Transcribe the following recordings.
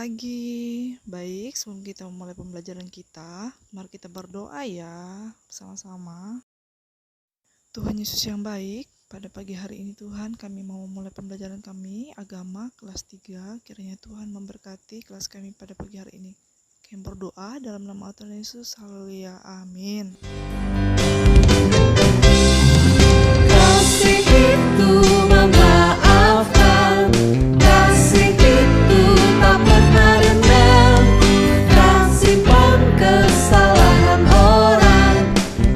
pagi. Baik, sebelum kita memulai pembelajaran kita, mari kita berdoa ya bersama-sama. Tuhan Yesus yang baik, pada pagi hari ini Tuhan kami mau memulai pembelajaran kami agama kelas 3. Kiranya Tuhan memberkati kelas kami pada pagi hari ini. Kami berdoa dalam nama Tuhan Yesus. Haleluya. Amin. Kasih itu memaafkan, kasih itu tak pernah dendam, kasih pun kesalahan orang,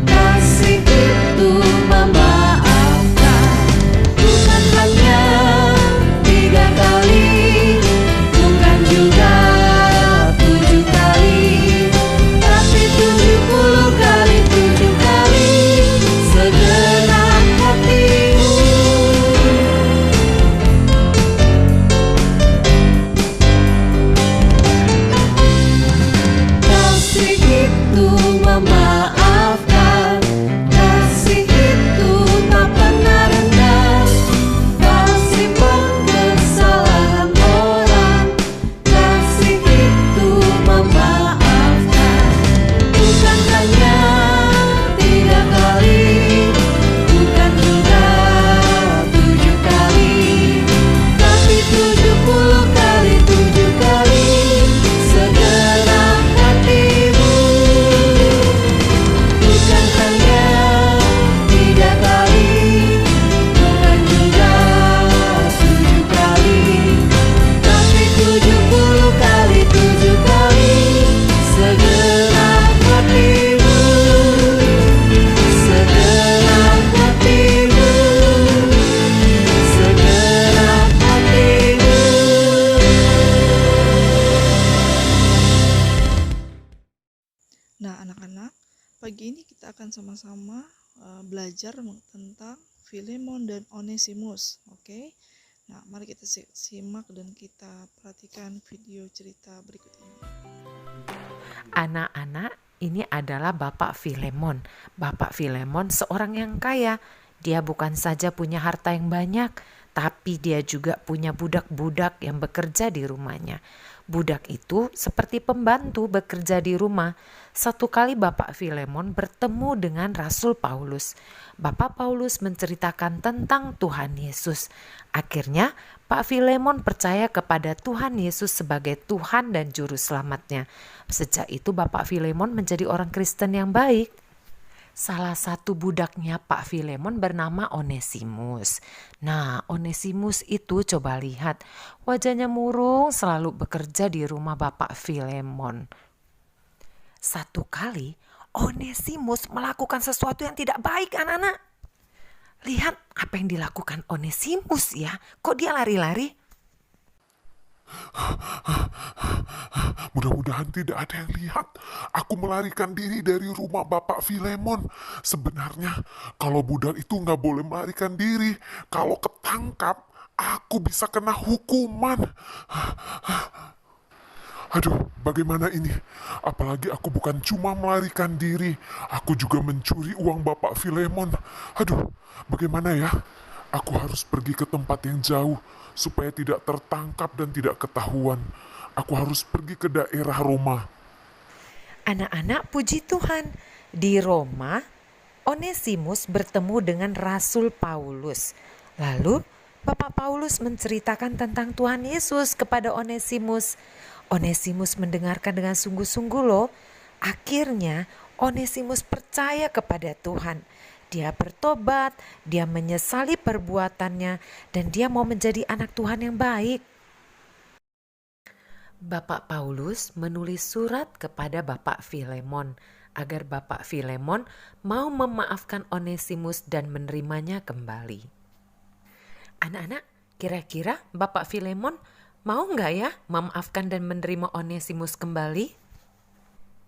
kasih itu memaafkan. Bukan hanya 3 kali, bukan juga 7 kali, tapi 70 kali 7 kali segenap hatimu. Kasih itu memaafkan, kasih itu tak pernah rendah, kasih pun kesalahan orang, kasih itu memaafkan. Bukan hanya 3 kali, bukan juga 7 kali, tapi 70 kali 7 kali segenap hatimu. Bukan hanya 3 kali, bukan juga 7 kali, tapi 70 kali 7 kali segenap hatimu. Segenap hatimu, segenap hatimu. Nah, anak-anak, pagi ini kita akan sama-sama belajar tentang Filemon dan Onesimus. Oke. Nah, mari kita simak dan kita perhatikan video cerita berikut ini. Anak-anak, ini adalah Bapak Filemon. Bapak Filemon seorang yang kaya. Dia bukan saja punya harta yang banyak, tapi dia juga punya budak-budak yang bekerja di rumahnya. Budak itu seperti pembantu bekerja di rumah. Satu kali Bapak Filemon bertemu dengan Rasul Paulus. Bapak Paulus menceritakan tentang Tuhan Yesus. Akhirnya Pak Filemon percaya kepada Tuhan Yesus sebagai Tuhan dan Juru Selamatnya. Sejak itu Bapak Filemon menjadi orang Kristen yang baik. Salah satu budaknya Pak Filemon bernama Onesimus. Nah, Onesimus itu coba lihat, wajahnya murung, selalu bekerja di rumah Bapak Filemon. Satu kali Onesimus melakukan sesuatu yang tidak baik, anak-anak. Lihat apa yang dilakukan Onesimus ya. Kok dia lari-lari? Mudah-mudahan tidak ada yang lihat. Aku melarikan diri dari rumah Bapak Filemon. Sebenarnya kalau budak itu nggak boleh melarikan diri. Kalau ketangkap, aku bisa kena hukuman. Aduh, bagaimana ini? Apalagi aku bukan cuma melarikan diri, aku juga mencuri uang Bapak Filemon. Aduh, bagaimana ya? Aku harus pergi ke tempat yang jauh supaya tidak tertangkap dan tidak ketahuan. Aku harus pergi ke daerah Roma. Anak-anak, puji Tuhan, di Roma Onesimus bertemu dengan Rasul Paulus. Lalu Bapak Paulus menceritakan tentang Tuhan Yesus kepada Onesimus. Onesimus mendengarkan dengan sungguh-sungguh loh. Akhirnya Onesimus percaya kepada Tuhan. Dia bertobat, dia menyesali perbuatannya, dan dia mau menjadi anak Tuhan yang baik. Bapak Paulus menulis surat kepada Bapak Filemon agar Bapak Filemon mau memaafkan Onesimus dan menerimanya kembali. Anak-anak, kira-kira Bapak Filemon mau nggak ya memaafkan dan menerima Onesimus kembali?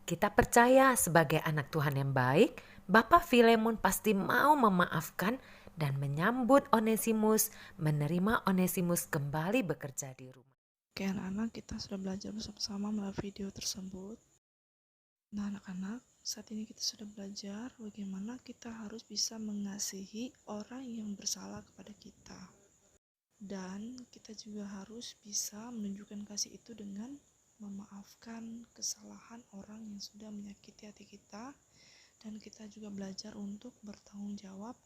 Kita percaya sebagai anak Tuhan yang baik, Bapak Filemon pasti mau memaafkan dan menyambut Onesimus, menerima Onesimus kembali bekerja di rumah. Oke anak-anak, kita sudah belajar bersama-sama melalui video tersebut. Nah anak-anak, saat ini kita sudah belajar bagaimana kita harus bisa mengasihi orang yang bersalah kepada kita. Dan kita juga harus bisa menunjukkan kasih itu dengan memaafkan kesalahan orang yang sudah menyakiti hati kita, dan kita juga belajar untuk bertanggung jawab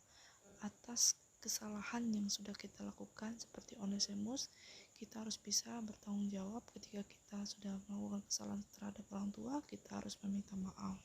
atas kesalahan yang sudah kita lakukan. Seperti Onesimus, kita harus bisa bertanggung jawab ketika kita sudah melakukan kesalahan terhadap orang tua, kita harus meminta maaf.